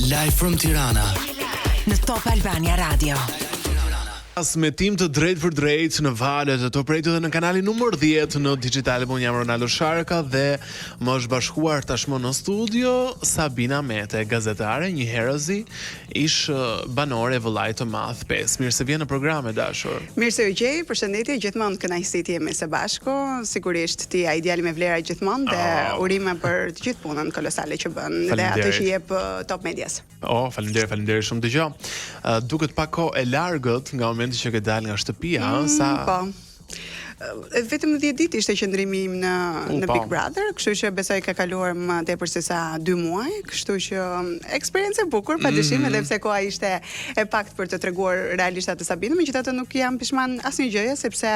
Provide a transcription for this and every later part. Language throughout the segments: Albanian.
Live from Tirana në Top Albania Radio. Transmetim të drejt për drejt në valët e Top Radio dhe në kanalin numër 10 në Digital. Unë jam Ronaldo Sharka dhe më është bashkuar tashmë në studio Sabina Mete, gazetare, një herëzi, ish banore e vëllait të madh 5. Mirë se vjen në program e dashur. Mirë se u gjej, përshëndetje, gjithmonë kënaqësi të jemi së bashku. Sigurisht ti ai djali me vlera gjithmonë dhe urime për të gjithë punën kolosale që bën dhe atë që jep Top Medias. Faleminderit shumë. Dëgjoj, duket pak kohë e largët nga momenti që ke dalë nga shtëpia, Po. Vetëm 10 ditë ishte qëndrimi im në Big Brother, kështu që besoj ka kaluar më tepër se sa 2 muaj, kështu që eksperiencë e bukur, padyshim, edhe pse koha ishte e paktë për të treguar realisht atë Sabinën, megjithatë nuk jam pishman asnjë gjëje sepse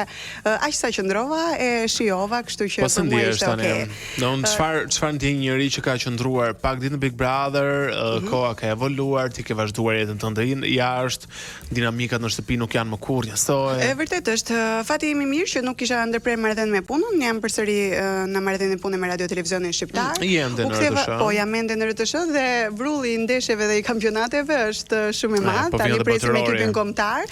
aq sa qëndrova e shijova, kështu që për mua ishte okay. Don çfarë ndjen njëri që ka qëndruar pak ditë në Big Brother, koha ka evoluar, ti ke vazhduar jetën tënde jashtë, dinamikat në shtëpi nuk janë më kurrë njësoj. E vërtet është, fati im i mirë që nuk kisha ndërprer marrëdhënie me punën, jam përsëri në marrëdhënie punë me Radio Televizionin Shqiptar. Jam ende në RTS dhe vrulli i ndeshjeve dhe i kampionateve është shumë i madh. Tani presim ekipin kombëtar.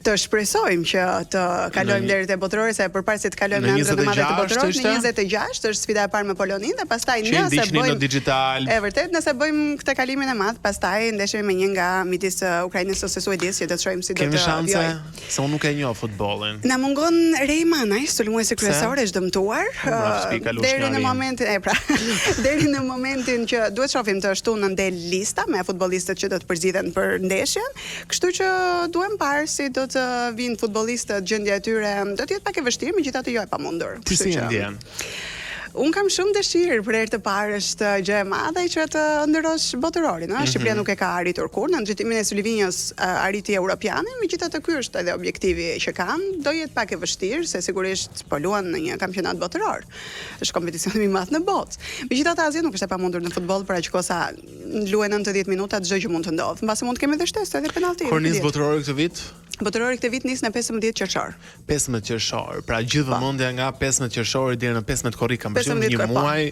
Të shpresojmë që të kalojmë deri te botërore, se përpara se të kalojmë në ëndrrën e madhe të botërorit, në 26 është sfida e parë me Poloninë dhe pastaj nëse bëjmë digital. E vërtet, nëse bëjmë këtë kalimin e madh, pastaj ndeshemi me një nga midis Ukrainës ose Suedisë, që do të shohim si do të vijë. Kemi shanse, se unë nuk e njoh futbollin. Na mungon Rejma Anaj, sulmuese kryesore, është dëmtuar. Deri në momentin që duhet shohim të shtunë ndel lista me futbollistët që do të përzidhen për ndeshjen. Kështu që duhem parë si do të vinë futbollistët, gjendja e tyre do të jetë pak e vështirë, megjithatë jo e pamundur. Ti si ndjen? Unë kam shumë dëshirë për herë të parë, është gjë e madhe që të ndërosh botërorin, Shqipëria nuk e ka arritur kurrë, në nxitimin e Sullivinjës arriti europiane, megjithatë ky është edhe objektivi që kanë, do jetë pak e vështirë, se sigurisht po luan në një kampionat botëror. Është kompeticioni më i madh në botë. Megjithatë asgjë nuk është e pamundur në futboll, për aq kohë sa luajë 90 minuta, çdo gjë mund të ndodhë. Mbase mund të kemi edhe shtesë, edhe penallti. Kur nis botërori këtë vit? Botërori këtë vit nis në 15 qershor. 15 qershor. Pra gjithë vëmendja nga 15 qershori deri në 15 korrik, kam përshtypjen një muaj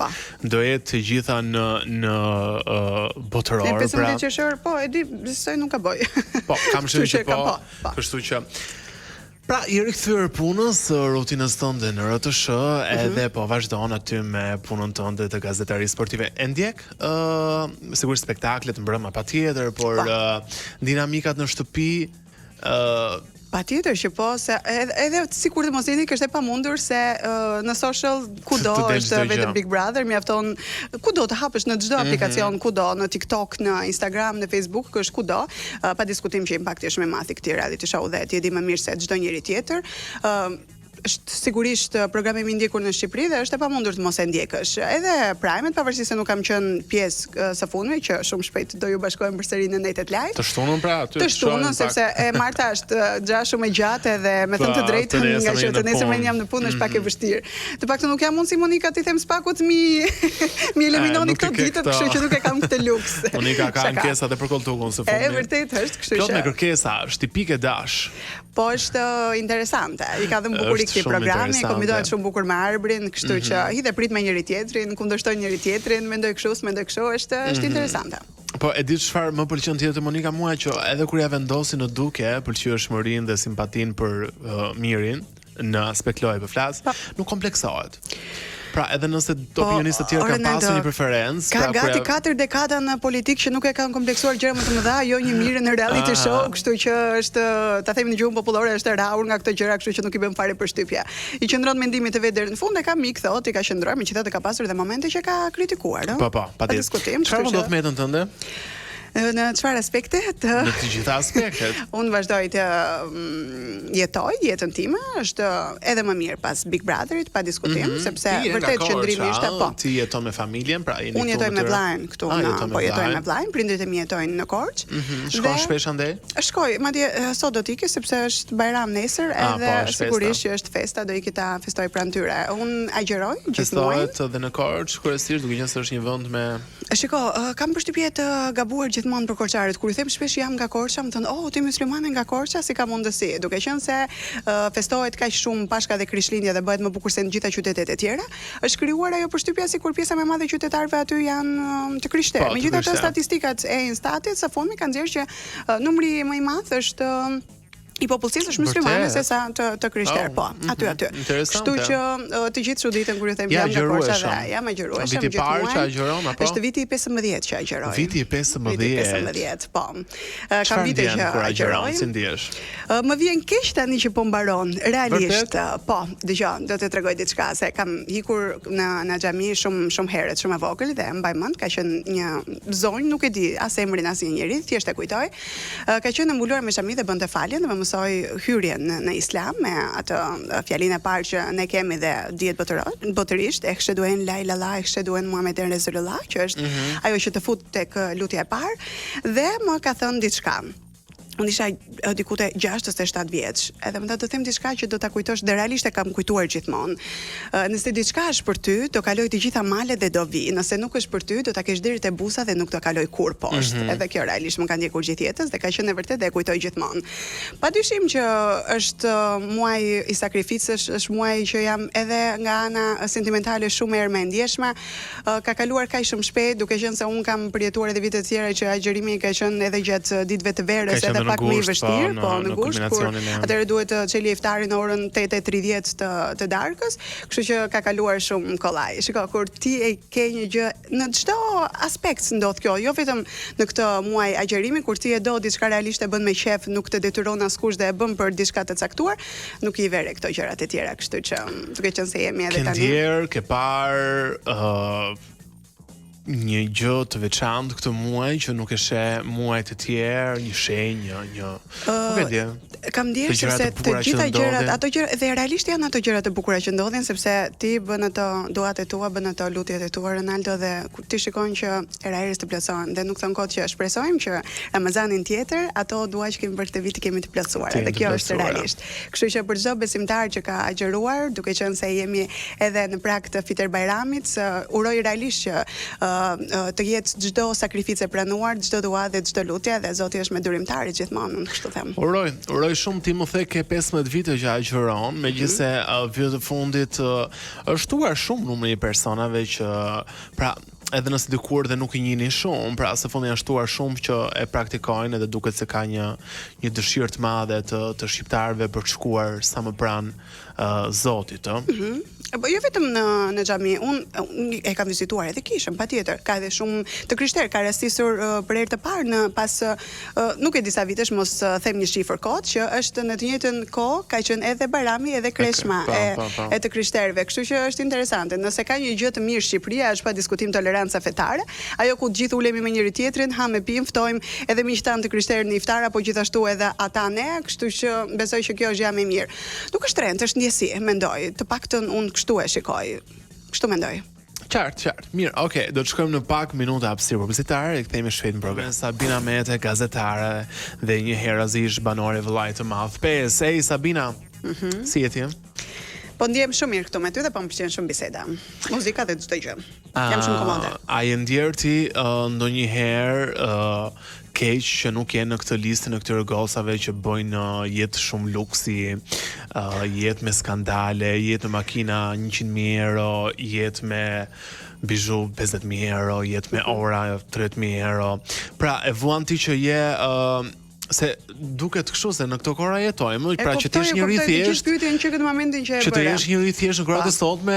do jetë të gjitha në botëror. Në 15 qershor, po, e di, se nuk ka boj. Po, kam shumë që po. Kështu që pra, i rikthyer punës, rutinës tënde në RTS, edhe po vazhdon aty me punën tënde të gazetarisë sportive. E ndjek sigurisht spektaklet mbrëmje patjetër, por dinamikat në shtëpi patjetër që po, se edhe sikur të mos jeni që është e pamundur se në social kudo është vetëm Big Brother, mjafton kudo të hapësh në çdo aplikacion, kudo në TikTok, në Instagram, në Facebook, është kudo, pa diskutim që impakti është më i madh i këtij reality show dhe ti e di më mirë se çdo njeri tjetër. Është sigurisht programi më i ndjekur në Shqipëri dhe është e pamundur të mos e ndjekësh. Edhe Prime-et, pavarësisht se nuk kam qenë pjesë së fundmi, që shumë shpejt do ju bashkohem përsëri në Netet Live. Të shtunën pra aty. Të shtunën sepse e Marta është gjatë shumë e gjatë edhe me thënë të drejtën, nga që të nesër jam në punë është pak e vështirë. Të paktën nuk jam unë si Monika ti them spakut mi eliminoni këto ditët, kështu që nuk e kam këtë luks. Monika ka ankesa edhe për Koltukun së fundmi. E vërtet është, kështu që. Plot me kërkesa, është tipike dash. Po është interesante. I ka dhënë bukurik këtij programi, kombinohet shumë bukur me Arbrin, kështu që hidhe prit me njëri tjetrin, kundërshtojnë njëri tjetrin, mendoj kështu, është interesante. Po e di çfarë më pëlqen tjetër Monika mua, që edhe kur ja vendosin në duke, pëlqyeshmërinë dhe simpatinë për Mirin në aspekt loje për flas, nuk kompleksohet. Pra edhe nëse opinionistët të tjerë kanë pasur një preferencë, ka gati 4 dekada në politikë që nuk e kanë kompleksuar gjëra më të mëdha, jo një mirë në reality show, kështu që është, ta themi në gjuhën popullore, është e rrahur nga këto gjëra, kështu që nuk i bën fare përshtypje. I qëndron mendimit të vet deri në fund, e ka mik thotë, i ka qëndruar, megjithatë ka pasur edhe momente që ka kritikuar, ëh. Po, pa diskutim. Çfarë do të metën tënde? Në çfarë aspekte? Në të gjitha aspektet. Unë vazhdoj të jetoj jetën time, është edhe më mirë pas Big Brotherit, pa diskutim, sepse vërtet qëndrimi ishte po. Ti jeton me familjen, pra jeni këtu. Unë jetoj me vllain këtu, po jetoj me vllain, prindërit e mi jetojnë në Korçë. Shkon shpesh andej? Shkoj, madje sot do të ikë sepse është Bajram nesër, edhe sigurisht që është festa, do ikë ta festoj pranë tyre. Unë agjeroj gjithmonë. Festohet edhe në Korçë, kryesisht duke qenë se është një vend me Shiko, kam përshtypje të gabuar gjithmonë për Korçarit, kur I them shpesh jam nga Korça, më thon, "Oh, ti myslimane nga Korça, si ka mundësi?" Duke qenë se festohet kaq shumë Pashka dhe Krishtlindja dhe bëhet më bukur se në gjitha qytetet e tjera, është krijuar ajo përshtypja sikur pjesa më e madhe e qytetarëve aty janë të krishterë. Megjithatë statistikat e Instatit së fundmi kanë nxjerrë që numri më I madh është I popullsisë është myslimane se sa të krishterë, po, aty. Kështu që të gjithë çuditën kur ju them jam nga Korça dhe jam agjërueshëm. Viti I parë që agjëron apo? Është viti I 15 që agjëroj. Viti I 15, po. Kam vite që agjëroj. Si ndihesh? Më vjen keq tani që po mbaron. Realisht, po, dëgjoj, do të tregoj diçka se kam ikur në xhami shumë herët, shumë e vogël dhe mbaj mend, ka qenë një zonjë, nuk e di as emrin as një njerëz, thjesht e kujtoj. Ka qenë mbuluar me xhami dhe bënte faljen dhe mësoj hyrjen në Islam me atë fjalinë e parë që ne kemi dhe dihet botërisht, e shëduhen la ilaha, e shëduhen Muhameden Resulullah, që është ajo që të fut tek lutja e parë dhe më ka thënë diçka. Unë isha diku te 6-7 vjeç, edhe më të them diçka që do ta kujtosh dhe realisht e kam kujtuar gjithmonë. Nëse diçka është për ty, do kaloj të gjitha malet dhe do vi. Nëse nuk është për ty, do ta kesh deri te busa dhe nuk do kaloj kur poshtë. Edhe kjo realisht më ka ndjekur gjithë jetës dhe ka qenë e vërtetë dhe e kujtoj gjithmonë. Padyshim që është muaj I sakrificës, është muaj që jam edhe nga ana sentimentale shumë herë më e ndjeshme. Ka kaluar kaq shumë shpejt, duke qenë se un kam përjetuar edhe vite të tjera që agjërimi ka qenë edhe gjatë ditëve të verës edhe pak më I vështirë, po në gusht, kur atëherë duhet të çeli iftarin në orën 8:30 të darkës, kështu që ka kaluar shumë kollaj. Shiko, kur ti e ke një gjë në çdo aspekt ndodh kjo, jo vetëm në këtë muaj agjërimi, kur ti e do diçka realisht e bën me qef, nuk të detyron askush dhe e bën për diçka të caktuar, nuk I vere këto gjërat e tjera, kështu që duke qenë se jemi edhe tani. Këndjer, ke parë një gjë të veçantë këtë muaj që nuk e sheh muajt e tjerë, një shenjë, nuk e di. Kam ndjerë se të gjitha gjërat, ato gjëra dhe realisht janë ato gjërat e bukura që ndodhin sepse ti bën ato duat e tua, bën ato lutjet e tua Ronaldo dhe ti shikon që era erës të plotësohen dhe nuk thon kot që shpresojmë që Ramazanin tjetër ato dua që kemi për këtë vit kemi të plotësuar. Dhe kjo është realisht. Kështu që për çdo besimtar që ka agjëruar, duke qenë se jemi edhe në prag të Fitr Bajramit, uroj realisht që të jetë çdo sakrificë pranuar, çdo dua dhe çdo lutje dhe Zoti është me durimtar gjithmonë, unë kështu them. Uroj shumë ti më the ke 15 vite që agjëron, megjithëse vitet e fundit është shtuar shumë numri I personave që pra edhe nëse dikur dhe nuk I njihnin shumë, pra së fundi janë shtuar shumë që e praktikojnë edhe duket se ka një dëshirë të madhe të shqiptarëve për të shkuar sa më pranë Zotit, ë. Jo vetëm në xhami, unë e kam vizituar edhe kishën, patjetër. Ka edhe shumë të krishterë, ka rastisur për herë të parë në pas nuk e di sa vitesh, mos them një shifër kot, që është në të njëjtën kohë ka qenë edhe Bajrami edhe Kreshma e të krishterëve. Kështu që është interesante. Nëse ka një gjë të mirë Shqipëria, është pa diskutim toleranca fetare, ajo ku të gjithë ulemi me njëri tjetrin, ha me pim, ftojmë edhe miqtan të krishterë në iftar apo gjithashtu edhe ata ne, kështu që besoj që kjo është gjë më e mirë. Nuk është trend, është ndjesi, mendoj. Të paktën unë kështu e shikoj. Kështu mendoj. Qartë. Mirë, okay, do të shkojmë në pak minuta hapësirë publicitare e kthehemi shpejt në program. Sabina Mete, gazetare dhe një herazish banore vëllai të madh. Ej Sabina. Si je ti? Po ndjem shumë mirë këtu me ty dhe po më pëlqen shumë biseda. Muzika dhe çdo gjë. Jam shumë komode. A je ndjer ti ndonjëherë keq që nuk je në këtë listë në këtyre gocave që bëjnë jetë shumë luksi, jetë me skandale, jetë me makina 100.000 euro, jetë me bizhu 50.000 euro, jetë me ora 30.000 euro. Pra, e vuan ti që je se duket kështu se në këto kora jetojmë, pra që ti je njëri thjesht. Që këtë momentin që e bëra. Që ti je njëri thjesht në korat e sotme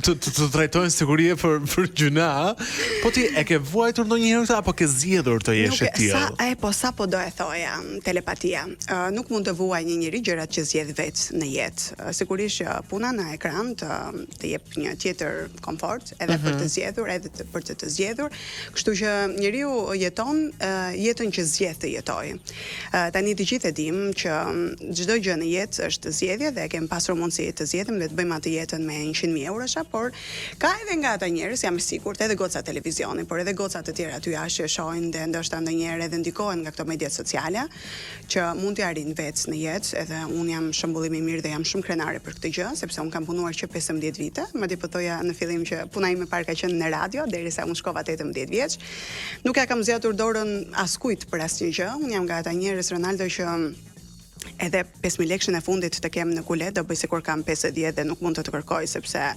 të trajtojnë sigurie për gjuna, po ti e ke vuajtur ndonjëherë këtë apo ke zgjedhur të jesh e tillë? Sa po do e thoja, telepatia. Nuk mund të vuaj një njeri gjërat që zgjedh vetë në jetë. Sigurisht që puna në ekran të jep një tjetër komfort, edhe për të zgjedhur, edhe për të zgjedhur. Kështu që njeriu jeton jetën që zgjedh të jetojë. ndryshoj. Tani të gjithë e dim që çdo gjë në jetë është zgjedhje dhe kemi pasur mundësi të zgjedhim dhe të bëjmë atë jetën me 100.000 eurosha, por ka edhe nga ata njerëz, jam e sigurt, edhe goca televizioni, por edhe goca të tjera aty jashtë që shohin dhe ndoshta ndonjëherë edhe ndikohen nga këto mediat sociale, që mund të arrin vetë në jetë, edhe un jam shembullim i mirë dhe jam shumë krenare për këtë gjë, sepse un kam punuar që 15 vite, madje po thoja në fillim që puna ime parë ka qenë në radio derisa un shkova 18 vjeç. Nuk ja kam zgjatur dorën askujt për asnjë gjë. Un jam nga ata njerëz, Ronaldo, që edhe 5.000 lekëshin e fundit të kem në kulet, do bëj sikur kam 50 dhe nuk mund të kërkoj, sepse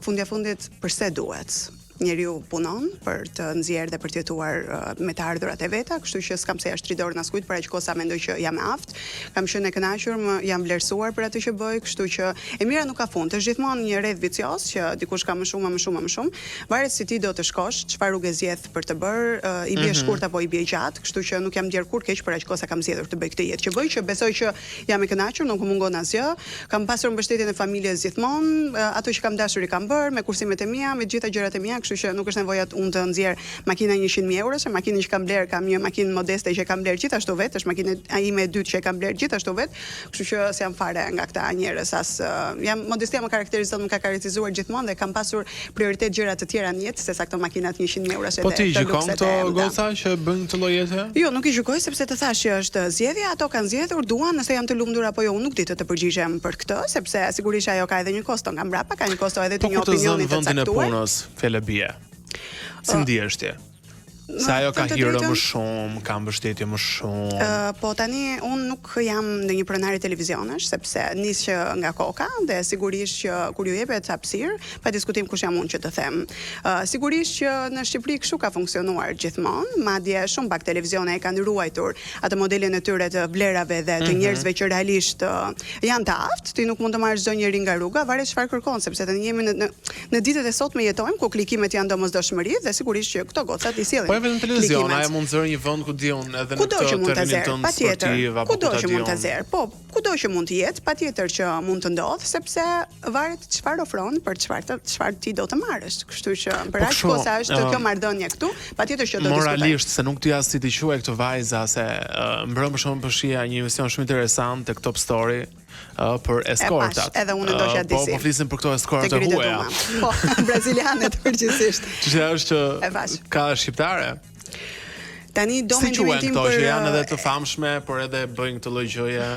fundit përse duhet. Njeriu punon për të nxjerrë dhe për të jetuar me të ardhurat e veta, kështu që s'kam se jashtë dorën askujt për aq kohë sa mendoj që jam e aftë. Kam qenë e kënaqur, jam vlerësuar për atë që bëj, kështu që e mira nuk ka fund. Është gjithmonë një rreth vicioz që dikush ka më shumë. Varet si ti do të shkosh, çfarë rrugë zgjedh për të bërë, i bie shkurt apo i bie gjatë, kështu që nuk jam ndier kur keq për aq kohë sa kam zgjedhur të bëj këtë jetë që bëj, që besoj që jam e kënaqur, nuk më mungon asgjë. Kam pasur mbështetjen e familjes gjithmonë, ato që kam dashur i kam bërë me kursimet e mia, me gjitha gjërat e mia, kështu që nuk është nevojë unë të nxjerr makina 100.000 euro, se makinën që kam bler kam një makinë modeste që kam bler gjithashtu vetë, është makina ime e dytë që e kam bler gjithashtu vetë, kështu që s'jam fare nga këta njerëz, jam modestia më karakterizuar, më ka karakterizuar gjithmonë dhe kam pasur prioritet gjëra të tjera në jetë sesa këto makinat 100.000 euro. Po ti gjykon këto goca që bëjnë këtë lloj jete? Jo, nuk i gjykoj sepse të thash që është zgjedhja, ato kanë zgjedhur, duan, nëse janë të lumtur apo jo, unë nuk di të përgjigjem për këtë, sepse sigurisht ajo ka edhe një kosto nga mbrapa, ka një kosto edhe të një opinioni të caktuar. Si ndihesh ti? Sa ajo ka hiro më shumë, ka mbështetje më shumë. Po tani unë nuk jam në një pronari televizionesh, sepse nis që nga koka dhe sigurisht që kur ju jepet hapësirë, pa diskutim kush jam unë që të them. Sigurisht që në Shqipëri kështu ka funksionuar gjithmonë, madje shumë pak televizione e kanë ruajtur atë modelin e tyre të vlerave dhe të njerëzve që realisht janë të aftë, ti nuk mund të marrësh çdo njeri nga rruga, varet çfarë kërkon, sepse tani jemi në ditët e sotme jetojmë ku klikimet janë domosdoshmëri dhe sigurisht që këto gocat i sillin. Në televizion, ajo mund të zërë një vend ku diun edhe në këtë termin tonë sportiv apo kudo që mund të zërë. Po, kudo që mund të jetë, patjetër që mund të ndodhë, sepse varet çfarë ofron për çfarë ti do të marrësh. Kështu që për aq kohë sa është kjo marrëdhënie këtu, patjetër që do të diskutojmë. Moralisht se nuk di as si ti quaj këtë vajza, se mbrëm për shkak shija një emision shumë interesant tek Top Story për eskortat. Edhe unë ndoshta di si. Po flisim për këto eskorta huaja. Po, braziliane përgjithsisht. Që është ka shqiptare. Tani do mendimin tim për që janë edhe të famshme, por edhe bëjnë këtë lloj gjëje.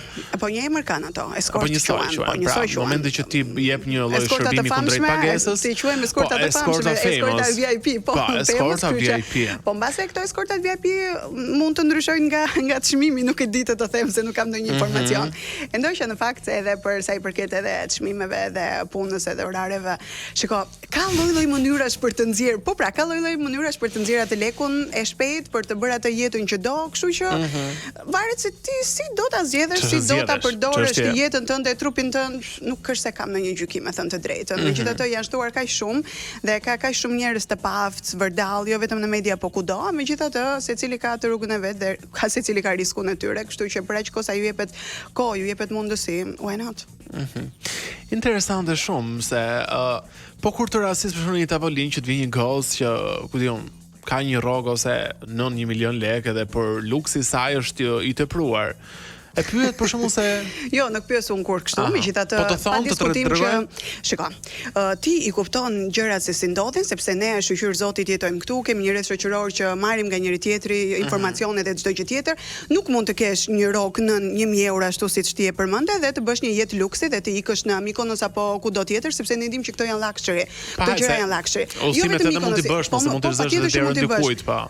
Po një emër kanë ato, eskort quhen. Po një soi. Në momentin që ti jep një lloj shërbimi kundrejt pagesës, ti quajmë eskorta të famshme, eskorta VIP, po eskorta VIP. Po mbase këto eskorta VIP mund të ndryshojnë nga çmimi, nuk e di të them se nuk kam ndonjë informacion. Mendoj që në fakt edhe për sa i përket edhe çmimeve dhe punës edhe orareve, shiko, ka lloj-lloj mënyrash për të nxjerr. Po pra, ka lloj-lloj mënyrash për të nxjerr atë lekun e shpejt për të bërë atë jetën që do, kështu që varet se ti si do ta zgjedhësh, si do ta përdorësh jetën tënde, trupin tënd, nuk është se kam ndonjë gjykim, thënë të drejtën. Megjithatë janë shtuar kaq shumë dhe ka kaq shumë njerëz të paftë, vërdall, jo vetëm në media, po kudo. Megjithatë, secili ka atë rrugën e vet dhe ka secili ka riskun e tyre, kështu që për aq kohë sa ju jepet kohë, ju jepet mundësi, why not? Interesante shumë se po kur të rastis për shkak një tavolinë që të vijë një gocë që ku diun ka një rrogë ose nën 1 milion lekë dhe për luksi i saj është i tepruar. E pyet për shkakun se jo, nuk pyes unë kur kështu, megjithatë pa diskutim që shiko, ti i kupton gjërat se si ndodhin, sepse ne shoqër Zotit jetojmë këtu, kemi një rreth shoqëror që marrim nga njëri tjetri informacione dhe çdo gjë tjetër, nuk mund të kesh një rrogë nën 1.000 euro ashtu siç ti e përmende dhe të bësh një jetë luksi dhe të ikësh në Mykonos apo kudo tjetër, sepse ne dimë që këto janë luxury. Këto gjëra janë luxury. Jo vetëm mund t'i bësh, mos mund të zësh derën dikujt, po.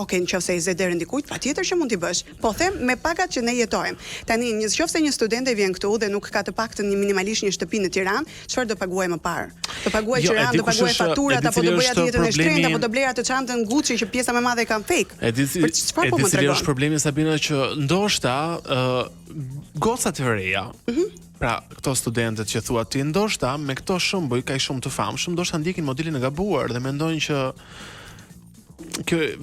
Okay, nëse i zë derën dikujt, patjetër që mund t'i bësh. Po them me pagat që ne jetojmë. Tani, nëse një studente vjen këtu dhe nuk ka të paktën një minimalisht një shtëpi në Tiranë, çfarë do paguaj më parë? Do paguaj qiran, do paguaj faturat apo do bëj atë jetën e shtrenjtë apo do blej atë çantën Gucci që pjesa më e madhe kanë fake? Për çfarë po më tregon? Është problemi Sabina që ndoshta gocat e reja. Pra, këto studentët që thua ti ndoshta me këto shembuj kaq shumë të famshëm, ndoshta ndjekin modelin e gabuar dhe mendojnë që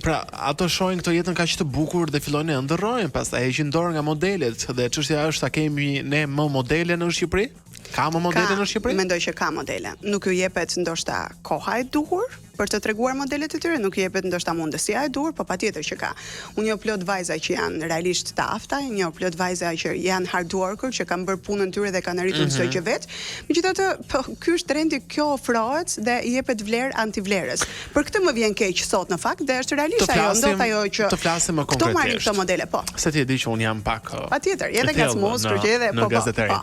pra ato shohin këto jetën kaq të bukur dhe fillojnë e ndërrojnë, pastaj heqin dorë nga modelet dhe çështja është a kemi ne më modele në Shqipëri? Ka më modele në Shqipëri? Mendoj që ka modele. Nuk ju jepet ndoshta koha e duhur, për të treguar modelet e tyre, nuk i jepet ndoshta mundësia e dur, po patjetër që ka. Unë njoh plot vajza që janë realisht të afta, njoh plot vajza që janë hard worker, që kanë bërë punën tyre dhe kanë arritur çdo gjë vet. Megjithatë, po ky është trendi, kjo ofrohet dhe i jepet vlerë antivlerës. Për këtë më vjen keq sot në fakt dhe është realisht ajo, ndodh ajo që të flasim më konkretisht. Kto marrin këto modele, po. Se ti e di që un jam pak patjetër, edhe ngacmues, por që edhe po.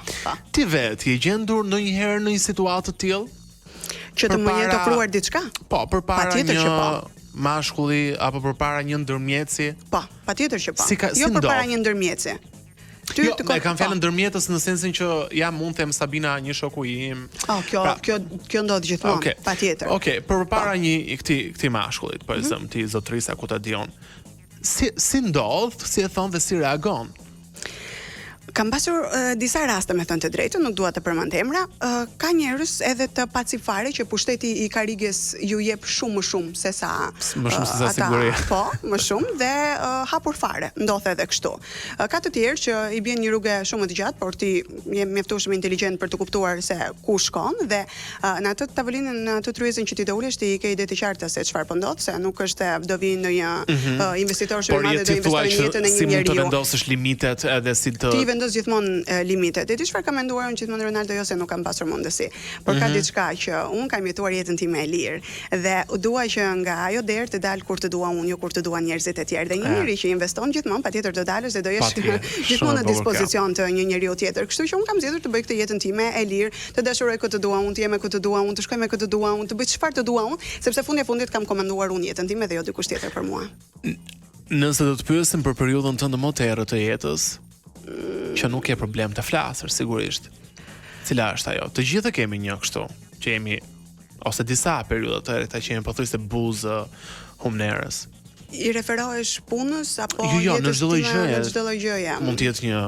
Ti vetë je gjendur ndonjëherë në një situatë të tillë? Që të më jetë ofruar diçka? Po, përpara një mashkulli apo përpara një ndërmjetësi? Po, patjetër që po. Jo përpara një ndërmjetësi. Jo, e kam fjalën ndërmjetës në sensin që mund të them Sabina, një shoku im. Kjo ndodh gjithmonë, patjetër. Okej, përpara një këtij mashkullit, për shembull, ti zotrisa ku ta dion. Si ndodh, si e thon dhe si reagon? Kam pasur disa raste, me thënë të drejtën, nuk dua të përmend emra, ka njerëz edhe të pacifare që pushteti i karriges ju jep shumë më shumë se sa siguri. Po, më shumë dhe hapur fare, ndodh edhe kështu. Ka të tjerë që i bën një rrugë shumë të gjatë, por ti je mjaftueshëm inteligjent për të kuptuar se ku shkon dhe në atë tavolinën, në atë tryezën që ti do ulesh, ti i ke ide të qarta se çfarë po ndodh, se nuk është do vinë ndonjë investitor shumë i madh dhe do investojë në jetën e një njeriu. Si mund të vendosësh limitet edhe si të gjithmonë limitet. E di çfarë ka menduar unë gjithmonë Ronaldo, jo se nuk kam pasur mundësi, por ka diçka që unë kam jetuar jetën time e lirë dhe dua që nga ajo derë të dal kur të dua unë, jo kur të duan njerëzit e tjerë. Dhe një njeri që investon gjithmonë patjetër do dalësh dhe do jesh gjithmonë në dispozicion të një njeriu tjetër. Kështu që unë kam zgjedhur të bëj këtë jetën time e lirë, të dashuroj këtë dua unë, të jem me këtë dua unë, të shkoj me këtë dua unë, të bëj çfarë të dua unë, sepse fundi e fundit kam komanduar unë jetën time dhe jo dikush tjetër për mua. Nëse do të pyesim për periudhën tënde më të errët të jetës, që nuk ke problem të flasësh, sigurisht. Cila është ajo? Të gjithë kemi një kështu, që jemi ose disa periudha të errëta që jemi pothuajse buzë humnerës. I referohesh punës apo në çdo lloj gjëje? Mund të jetë një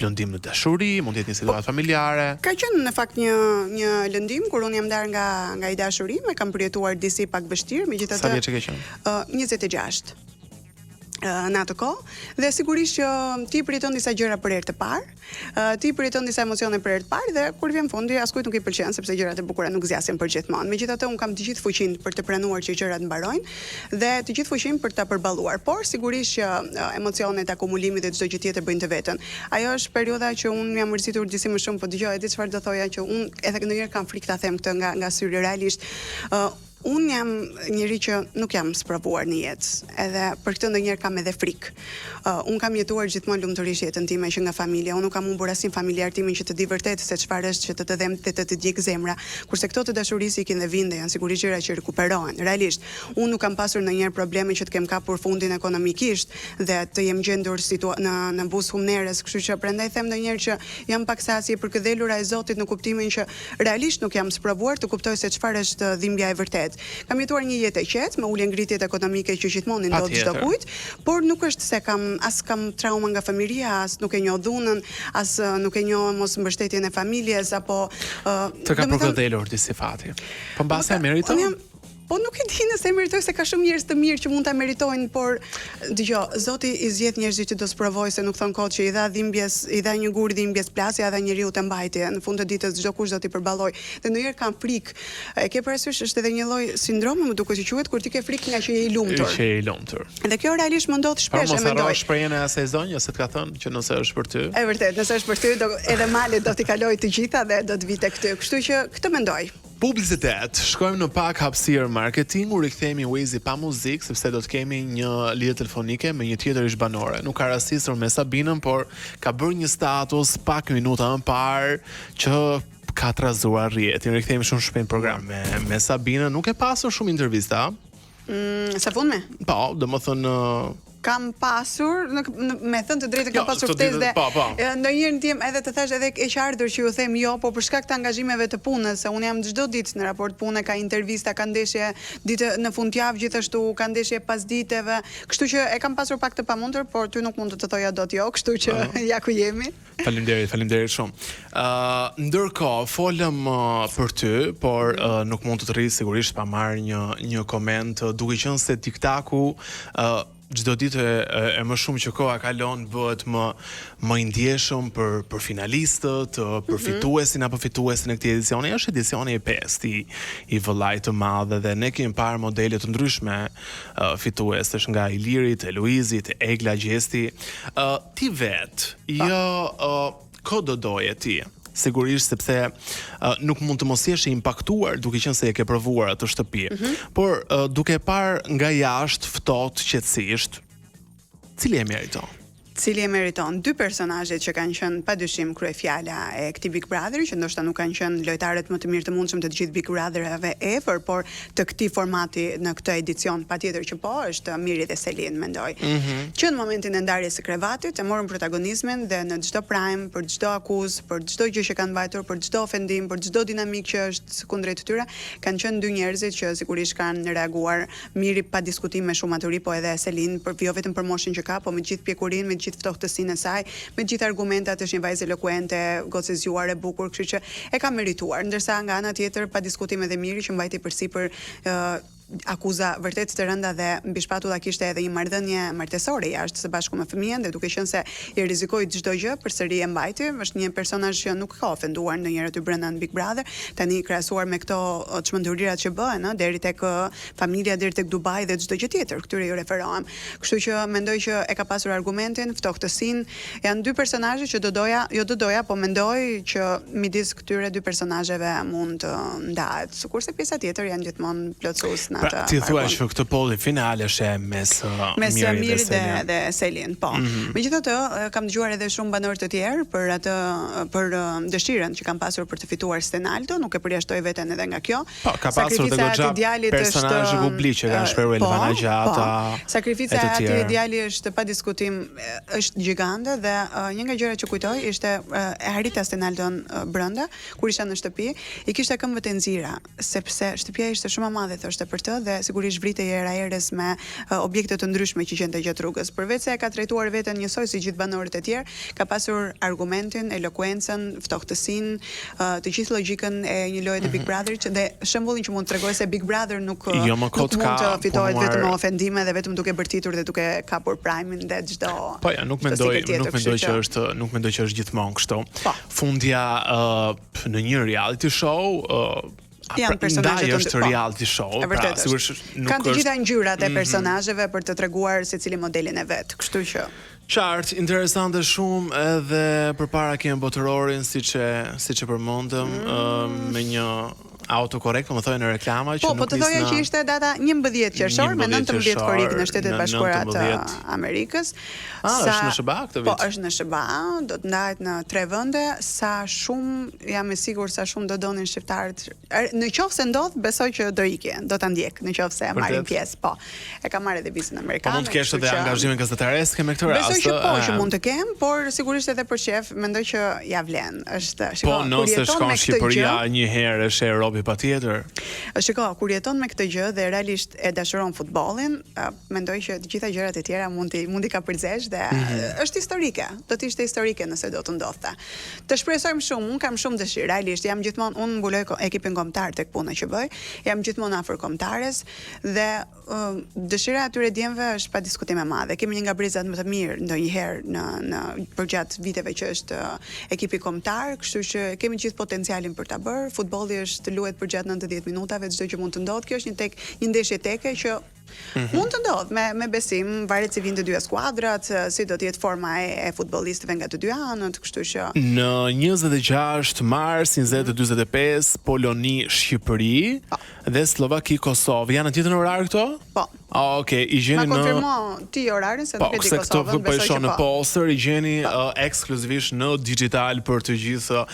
lëndim në dashuri, mund të jetë një situatë familjare. Ka qenë në fakt një lëndim kur unë jam ndar nga i dashuri, më kam përjetuar disi pak vështirë, megjithatë. Sa vjeç ke qenë? 26. Në atë kohë dhe sigurisht që ti përjeton disa gjëra për herë të parë, ti përjeton disa emocione për herë të parë dhe kur vjen fundi askujt nuk i pëlqen sepse gjërat e bukura nuk zgjasin përgjithmonë. Megjithatë un kam të gjithë fuqinë për të pranuar që gjërat mbarojnë dhe të gjithë fuqinë për ta përballuar, por sigurisht që emocionet, akumulimit dhe çdo gjë tjetër bëjnë të vetën. Ajo është periudha që un jam mërzitur disi më shumë, po dëgjoj edhe çfarë do thoja që un edhe ndonjëherë kam frikë ta them këtë nga syri realisht. Unë jam njëri që nuk jam sprovuar në jetë, edhe për këtë ndonjëherë kam edhe frikë. Unë kam jetuar gjithmonë lumturisht jetën time që nga familja. Unë nuk kam humbur asnjë familjar timin që të di vërtet se çfarë është që të dhem të djeg zemra, kurse këto të dashurisë ikin dhe vinde janë sigurisht gjëra që rikuperohen. Realisht, unë nuk kam pasur ndonjëherë probleme që të kem kapur fundin ekonomikisht dhe të jem gjendur në buzë humneres, kështu që prandaj them ndonjëherë që jam pak sasi për këdhelura e Zotit në kuptimin që realisht nuk jam sprovuar të kuptoj se çfarë është dhimbja e vërtetë. Kam jetuar një jetë e qetë, me ulje ngritjet ekonomike që gjithmonë ndodh çdo kujt, por nuk është se kam trauma nga familja, as nuk e njoh dhunën, as nuk e njoh mos mbështetjen e familjes apo të ka përkëdhelur disi fati. Po mbase e meriton? Po nuk e di nëse e meritoj, se ka shumë njerëz të mirë që mund ta meritojnë, por dëgjoj, Zoti i zgjedh njerëzit që do sprovojë, se nuk thon kot që i dha dhimbjes, i dha një gur dhimbjes plasja, dha njeriu të mbajtje. Në fund të ditës çdo kush do t'i përballoj. Dhe ndonjëherë kam frikë. E ke parasysh është edhe një lloj sindromi, më duket si quhet, kur ti ke frikë nga që je i lumtur. Që je i lumtur. Dhe kjo realisht më ndodh shpesh, e mendoj. Mos shprehjen e asaj zonjë se t'ka thënë që nëse është për ty. E vërtet, nëse është për ty, edhe malet do t'i kaloj të gjitha dhe do të vite këty. Kështu që këtë mendoj. Publicitet, shkojmë në pak hapësirë marketingu, rikthehemi Waze pa muzikë, sepse do të kemi një lidhje telefonike me një tjetër ish-banore. Nuk ka rastisur me Sabinën, por ka bërë një status pak minuta më parë që ka trazuar rrjetin. Rikthehemi shumë shpejt program me Sabinën. Nuk e pasur shumë intervista. Sa fundme? Po, domethënë kam pasur, me thënë të drejtë kam pasur ftesë dhe ndonjëherë ndjem edhe të thash edhe e ardhur që ju them jo, po për shkak të angazhimeve të punës, se unë jam çdo ditë në raport pune, ka intervista, ka ndeshje ditë në fundjavë, gjithashtu ka ndeshje pas ditëve, kështu që e kam pasur pak të pamundur, por ty nuk mund të thoja dot jo, kështu që ja ku jemi. Faleminderit shumë. Ndërkohë folëm për ty, por nuk mund të të rri sigurisht pa marrë një koment, duke qenë se TikToku çdo ditë e më shumë që koha kalon bëhet më i ndjeshëm për finalistët, për fituesin apo fituesin e këtij edicioni. Është edicioni i 5 i vëllait të madh dhe ne kemi parë modele të ndryshme fituesësh nga Ilirit, Luizit, Egla Gjesti. Ti vet, ko do doje ti? Sigurisht sepse nuk mund të mos jesh i impaktuar duke qenë se e ke provuar atë shtëpi. Por duke parë nga jashtë ftohtë qetësisht, cili e meriton? Cili e meriton? Dy personazhet që kanë qenë padyshim kryefjala e këtij Big Brotheri, që ndoshta nuk kanë qenë lojtarët më të mirë të mundshëm të gjithë Big Brotherave ever, por të këtij formati në këtë edicion patjetër që po, është Miri dhe Selin, mendoj. Që në momentin e ndarjes së krevatit e morën protagonizmin dhe në çdo prime, për çdo akuzë, për çdo gjë që kanë mbajtur, për çdo ofendim, për çdo dinamik që është kundrejt tyre, kanë qenë dy njerëzit që sigurisht kanë reaguar. Miri pa diskutim me shumë maturi, po edhe Selin, jo vetëm për moshën që ka, po me gjithë pjekurinë, me gjithë ftohtësinë e saj, me gjithë argumentat, është një vajzë elokuente, gocë e zgjuar, e bukur, kështu që e ka merituar. Ndërsa nga ana tjetër pa diskutim edhe Miri që mbajti përsipër akuza vërtet të rënda dhe mbi shpatulla kishte edhe një marrëdhënie martesore jashtë së bashku me fëmijën, dhe duke qenë se i rrezikoi çdo gjë, përsëri e mbajti. Është një personazh që nuk ka ofenduar ndonjëherë aty brenda në Big Brother, tani krahasuar me këto çmendurirat që bëhen, deri tek familja, deri tek Dubai dhe çdo gjë tjetër. Këtyre ju referohem. Kështu që mendoj që e ka pasur argumentin, ftohtësinë. Janë dy personazhe që do doja, po mendoj që midis këtyre dy personazheve mund të ndahet. Sikurse pjesa tjetër janë gjithmonë plotësues. Pra, ti thua që këtë polli final është mes Mirit dhe Selin, po. Megjithatë, kam dëgjuar edhe shumë banorë të tjerë për dëshirën që kanë pasur për të fituar Stenaldo, nuk e përjashtoj veten edhe nga kjo. Po, ka pasur dhe goxha personazhe publik që kanë shprehur Elvana Gjata. Sakrifica e atij djali është pa diskutim, është gjigande dhe një nga gjërat që kujtoj ishte e harita Stenaldon brenda, kur isha në shtëpi, i kishte këmbët e nxira, sepse shtëpia ishte shumë e madhe, thoshte për të, dhe sigurisht vritej era erës me objekte të ndryshme që qente gjatë rrugës. Përveç se e ka trajtuar veten njësoj si gjithë banorët e tjerë, ka pasur argumentin, elokuencën, ftohtësinë, të gjithë logjikën e një loje të Big Brotherit dhe shembullin që mund të tregoj se Big Brother nuk mund të fitohet vetëm me ofendime dhe vetëm duke bërtitur dhe duke kapur primin dhe çdo. Po ja, nuk mendoj që është gjithmonë kështu. Fundja në një reality show janë personazhe të është reality show, pra sigurisht nuk kanë të gjitha ngjyrat e personazheve për të treguar secili modelin e vet, kështu që qartë, interesante shumë, edhe përpara kemi botërorin siç e përmendëm, me një autokorrekt, po më thojnë në reklama që po të thoja që ishte data 11 qershor me 19 korrik në Shtetet Bashkuara të Amerikës. Është në SBA këtë vit? Po, është në SBA, do të ndahet në 3 vende. Sa shumë jam e sigurt sa shumë do donin shqiptarët. Në qoftë se ndodh, besoj që do ikjen, do ta ndjek, në qoftë se marrin pjesë. Po. E kam marrë edhe vizën amerikane. Po mund të kesh edhe angazhimin gazetaresk me këtë rast. Besoj që po, që mund të kem, por sigurisht edhe për shef, mendoj që ja vlen. Është, po nëse shkon Shqipëria një herë është Europë patjetër. Shiko, kur jeton me këtë gjë dhe realisht e dashuron futbollin, mendoj që të gjitha gjërat e tjera mund i kapërzesh dhe është historike. Do të ishte historike nëse do të ndodhte. Të shpresojmë shumë, unë kam shumë dëshirë. Realisht jam gjithmonë, unë mbuloj ekipin kombëtar tek puna që bëj. Jam gjithmonë afër kombëtares dhe dëshira atyre djemve është pa diskutim e madhe. Kemi një nga brizat më të mirë ndonjëherë në përgjatë viteve që është ekipi kombëtar, kështu që kemi gjithë potencialin për ta bërë. Futbolli është luhet përgjatë 90 minutave, çdo që mund të ndodhë. Kjo është një ndeshje teke që mund të ndodh me besim, varet si vinë të dyja skuadrat, si do të jetë forma e futbollistëve nga të dy anët, kështu që në 26 mars 2045 Poloni Shqipëri dhe Slovaki Kosovë janë në tjetër orar këto? Po. Okej, i gjeni ma konfirmo ti orarin se nuk e di Kosovën, besoj që në poster i gjeni ekskluzivisht në digital për të gjithë,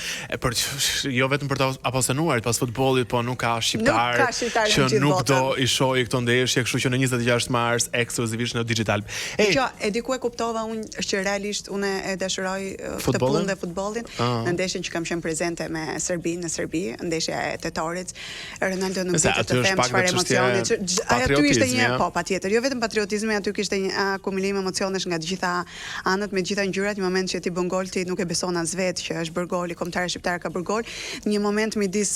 jo vetëm për të apasionuarit pas futbollit, po nuk ka shqiptar që nuk do i shohë këto ndeshje, kështu që në 26 mars ekskluzivisht në digital. Që e di ku e kuptova unë është që realisht unë e dashuroj këtë punë dhe futbollin, në ndeshjen që kam qenë prezente me Serbinë në Serbi, ndeshja e tetorit, Ronaldo nuk di të them çfarë emocioni, aty ishte një patjetër, jo vetëm patriotizmi, aty kishte një akumulim emocionesh nga të gjitha anët, me të gjitha ngjyrat. Një moment që ti bën gol, ti nuk e beson as vet që është bërë gol, kombëtari shqiptar ka bërë gol. Një moment midis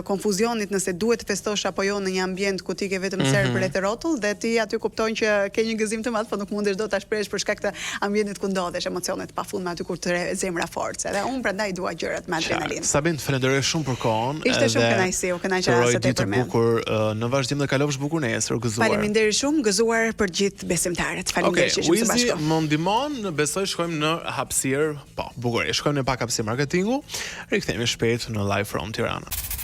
konfuzionit nëse duhet të festosh apo jo në një ambient ku ti ke vetëm ser për rreth rrotull dhe ti aty kupton që ke një gëzim të madh, po nuk mundesh dot ta shprehësh për shkak të ambientit ku ndodhesh, emocionet pafundme aty kur të zemra forcë. Edhe unë prandaj dua gjërat me adrenalinë. Sabin, falenderoj shumë për kohën. Ishte shumë kënaqësi, u kënaqja se të përmend. Bukur në vazhdim dhe kalofsh bukur nesër, gëzuar. Faleminderit shumë, gëzuar për gjithë besimtarët. Faleminderit shumë së bashku. Më ndihmon, besoj shkojmë në hapësirë, po, bukur. Shkojmë në pak hapësirë marketingu. Rikthehemi shpejt në Live from Tirana.